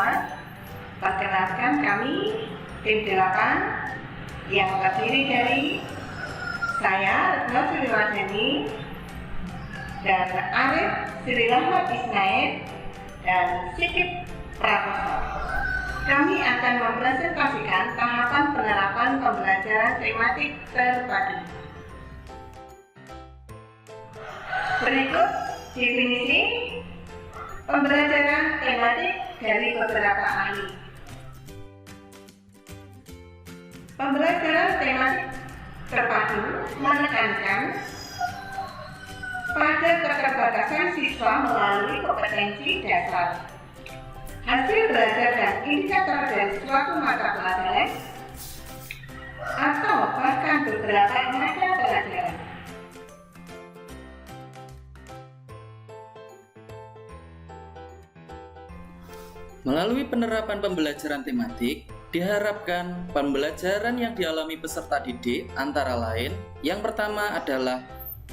semua. Perkenalkan kami tim 8 yang terdiri dari saya, Retno Sriwardani, dan Arif Srirahmat Ismail, dan Sikip Prakoso. Kami akan mempresentasikan tahapan penerapan pembelajaran tematik terpadu. Berikut definisi pembelajaran tematik dari beberapa ahli. Pembelajaran tematik terpadu menekankan pada keterbatasan siswa melalui kompetensi dasar, hasil belajar dan indikator dari suatu mata pelajaran atau bahkan beberapa mata pelajaran. Melalui penerapan pembelajaran tematik, diharapkan pembelajaran yang dialami peserta didik antara lain yang pertama adalah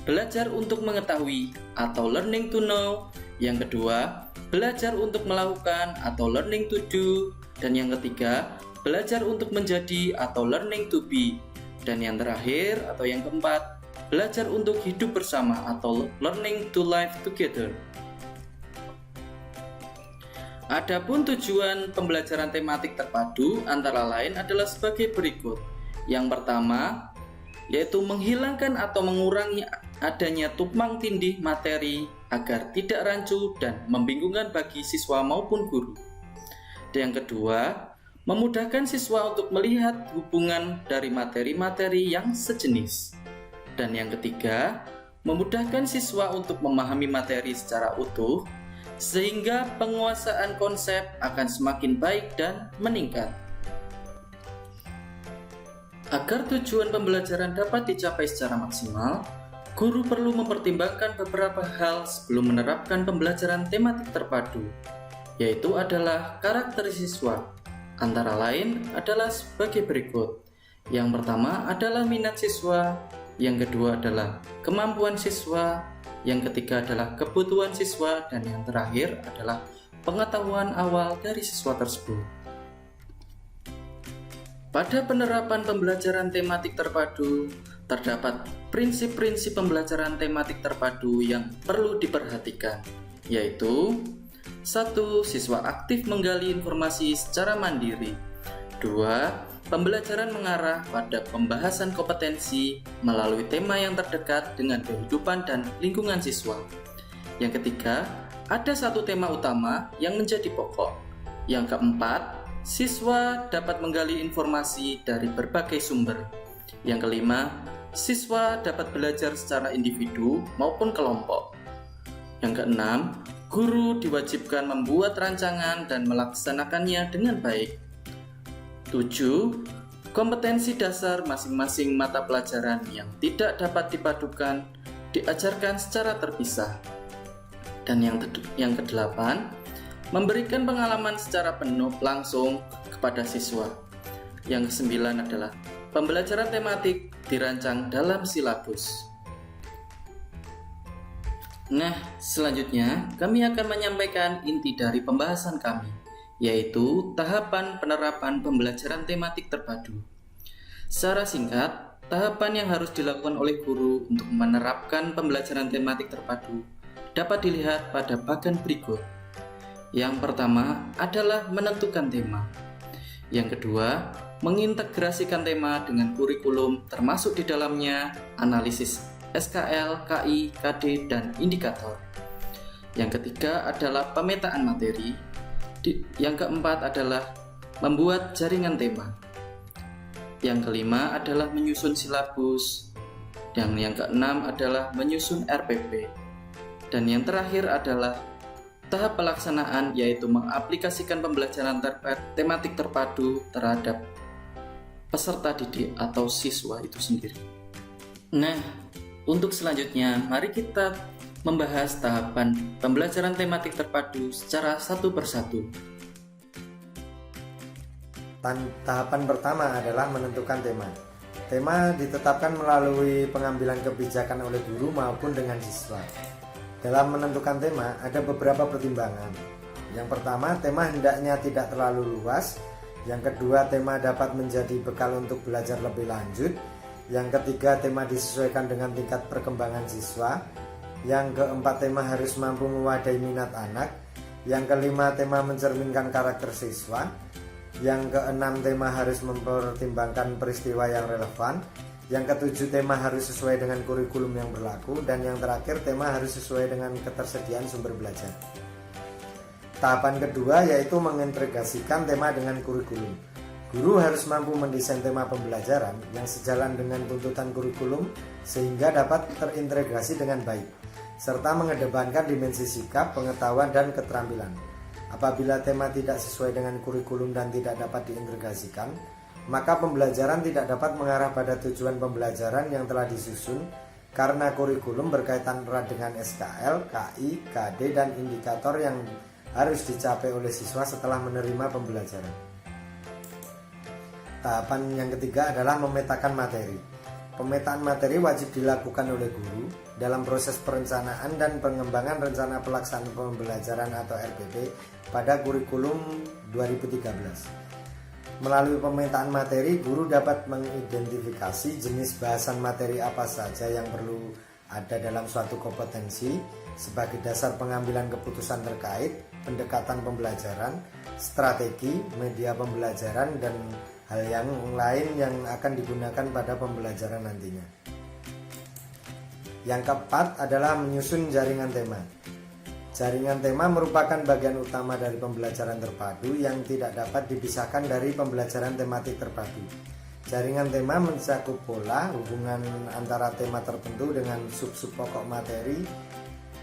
belajar untuk mengetahui atau learning to know, yang kedua belajar untuk melakukan atau learning to do, dan yang ketiga belajar untuk menjadi atau learning to be, dan yang terakhir atau yang keempat belajar untuk hidup bersama atau learning to live together. Adapun tujuan pembelajaran tematik terpadu antara lain adalah sebagai berikut. Yang pertama, yaitu menghilangkan atau mengurangi adanya tumpang tindih materi agar tidak rancu dan membingungkan bagi siswa maupun guru. Dan yang kedua, memudahkan siswa untuk melihat hubungan dari materi-materi yang sejenis. Dan yang ketiga, memudahkan siswa untuk memahami materi secara utuh sehingga penguasaan konsep akan semakin baik dan meningkat. Agar tujuan pembelajaran dapat dicapai secara maksimal, guru perlu mempertimbangkan beberapa hal sebelum menerapkan pembelajaran tematik terpadu, yaitu adalah karakter siswa. Antara lain adalah sebagai berikut. Yang pertama adalah minat siswa, yang kedua adalah kemampuan siswa, yang ketiga adalah kebutuhan siswa, dan yang terakhir adalah pengetahuan awal dari siswa tersebut. Pada penerapan pembelajaran tematik terpadu, terdapat prinsip-prinsip pembelajaran tematik terpadu yang perlu diperhatikan, yaitu 1. Siswa aktif menggali informasi secara mandiri. 2. Pembelajaran mengarah pada pembahasan kompetensi melalui tema yang terdekat dengan kehidupan dan lingkungan siswa. Yang ketiga, ada satu tema utama yang menjadi pokok. Yang keempat, siswa dapat menggali informasi dari berbagai sumber. Yang kelima, siswa dapat belajar secara individu maupun kelompok. Yang keenam, guru diwajibkan membuat rancangan dan melaksanakannya dengan baik. 7. Kompetensi dasar masing-masing mata pelajaran yang tidak dapat dipadukan diajarkan secara terpisah. Dan yang kedelapan, memberikan pengalaman secara penuh langsung kepada siswa. Yang kesembilan adalah pembelajaran tematik dirancang dalam silabus. Nah, selanjutnya kami akan menyampaikan inti dari pembahasan kami, yaitu tahapan penerapan pembelajaran tematik terpadu. Secara singkat, tahapan yang harus dilakukan oleh guru untuk menerapkan pembelajaran tematik terpadu dapat dilihat pada bagian berikut. Yang pertama adalah menentukan tema. Yang kedua, mengintegrasikan tema dengan kurikulum termasuk di dalamnya analisis SKL, KI, KD, dan indikator. Yang ketiga adalah pemetaan materi. Yang keempat adalah membuat jaringan tema. Yang kelima adalah menyusun silabus. Dan yang keenam adalah menyusun RPP. Dan yang terakhir adalah tahap pelaksanaan, yaitu mengaplikasikan pembelajaran tematik terpadu terhadap peserta didik atau siswa itu sendiri. Nah, untuk selanjutnya mari kita membahas tahapan pembelajaran tematik terpadu secara satu persatu. Tahapan pertama adalah menentukan tema. Tema ditetapkan melalui pengambilan kebijakan oleh guru maupun dengan siswa. Dalam menentukan tema ada beberapa pertimbangan. Yang pertama, tema hendaknya tidak terlalu luas. Yang kedua, tema dapat menjadi bekal untuk belajar lebih lanjut. Yang ketiga, tema disesuaikan dengan tingkat perkembangan siswa. Yang keempat, tema harus mampu mewadahi minat anak. Yang kelima, tema mencerminkan karakter siswa. Yang keenam, tema harus mempertimbangkan peristiwa yang relevan. Yang ketujuh, tema harus sesuai dengan kurikulum yang berlaku. Dan yang terakhir, tema harus sesuai dengan ketersediaan sumber belajar. Tahapan kedua yaitu mengintegrasikan tema dengan kurikulum. Guru harus mampu mendesain tema pembelajaran yang sejalan dengan tuntutan kurikulum sehingga dapat terintegrasi dengan baik, serta mengedepankan dimensi sikap, pengetahuan, dan keterampilan. Apabila tema tidak sesuai dengan kurikulum dan tidak dapat diintegrasikan, maka pembelajaran tidak dapat mengarah pada tujuan pembelajaran yang telah disusun karena kurikulum berkaitan erat dengan SKL, KI, KD, dan indikator yang harus dicapai oleh siswa setelah menerima pembelajaran. Tahapan yang ketiga adalah memetakan materi. Pemetaan materi wajib dilakukan oleh guru dalam proses perencanaan dan pengembangan rencana pelaksanaan pembelajaran atau RPP pada kurikulum 2013. Melalui pemetaan materi, guru dapat mengidentifikasi jenis bahasan materi apa saja yang perlu ada dalam suatu kompetensi sebagai dasar pengambilan keputusan terkait pendekatan pembelajaran, strategi, media pembelajaran, dan hal yang lain yang akan digunakan pada pembelajaran nantinya. Yang keempat adalah menyusun jaringan tema. Jaringan tema merupakan bagian utama dari pembelajaran terpadu yang tidak dapat dipisahkan dari pembelajaran tematik terpadu. Jaringan tema mencakup pola hubungan antara tema tertentu dengan sub-sub pokok materi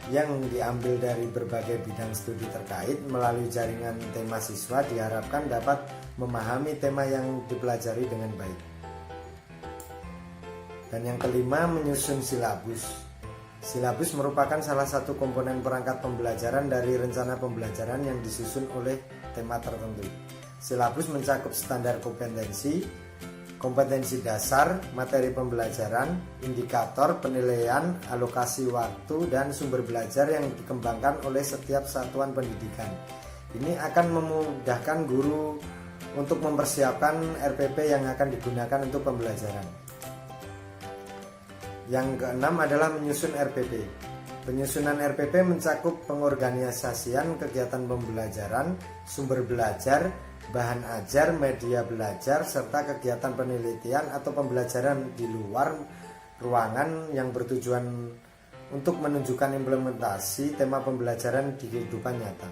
yang diambil dari berbagai bidang studi terkait. Melalui jaringan tema, siswa diharapkan dapat memahami tema yang dipelajari dengan baik. Dan yang kelima, menyusun silabus. Silabus merupakan salah satu komponen perangkat pembelajaran dari rencana pembelajaran yang disusun oleh tema tertentu. Silabus mencakup standar kompetensi dasar, materi pembelajaran, indikator, penilaian, alokasi waktu, dan sumber belajar yang dikembangkan oleh setiap satuan pendidikan. Ini akan memudahkan guru untuk mempersiapkan RPP yang akan digunakan untuk pembelajaran. Yang keenam adalah menyusun RPP. Penyusunan RPP mencakup pengorganisasian kegiatan pembelajaran, sumber belajar, bahan ajar, media belajar, serta kegiatan penelitian atau pembelajaran di luar ruangan yang bertujuan untuk menunjukkan implementasi tema pembelajaran di kehidupan nyata.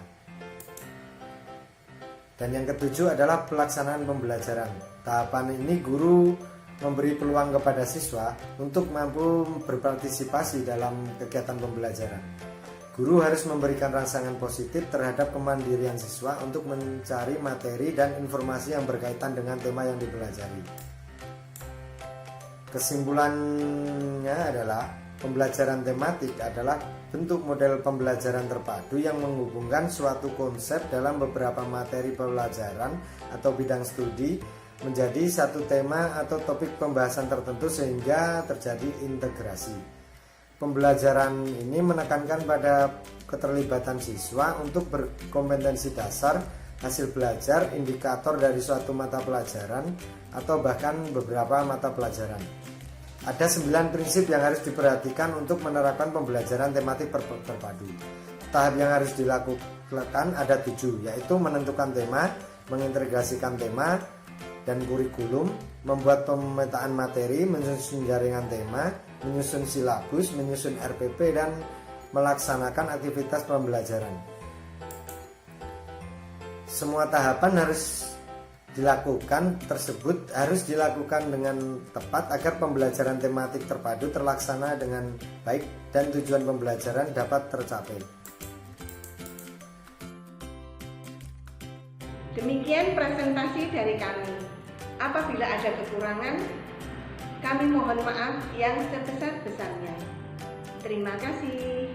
Dan yang ketujuh adalah pelaksanaan pembelajaran. Tahapan ini guru memberi peluang kepada siswa untuk mampu berpartisipasi dalam kegiatan pembelajaran. Guru harus memberikan rangsangan positif terhadap kemandirian siswa untuk mencari materi dan informasi yang berkaitan dengan tema yang dipelajari. Kesimpulannya adalah pembelajaran tematik adalah bentuk model pembelajaran terpadu yang menghubungkan suatu konsep dalam beberapa materi pelajaran atau bidang studi menjadi satu tema atau topik pembahasan tertentu sehingga terjadi integrasi. Pembelajaran ini menekankan pada keterlibatan siswa untuk berkompetensi dasar, hasil belajar, indikator dari suatu mata pelajaran atau bahkan beberapa mata pelajaran. Ada 9 prinsip yang harus diperhatikan untuk menerapkan pembelajaran tematik terpadu. Tahap yang harus dilakukan ada 7, yaitu menentukan tema, mengintegrasikan tema dan kurikulum, membuat pemetaan materi, menyusun jaringan tema, menyusun silabus, menyusun RPP, dan melaksanakan aktivitas pembelajaran. Semua tahapan harus dilakukan dengan tepat agar pembelajaran tematik terpadu terlaksana dengan baik dan tujuan pembelajaran dapat tercapai. Demikian presentasi dari kami. Apabila ada kekurangan, kami mohon maaf yang sebesar-besarnya. Terima kasih.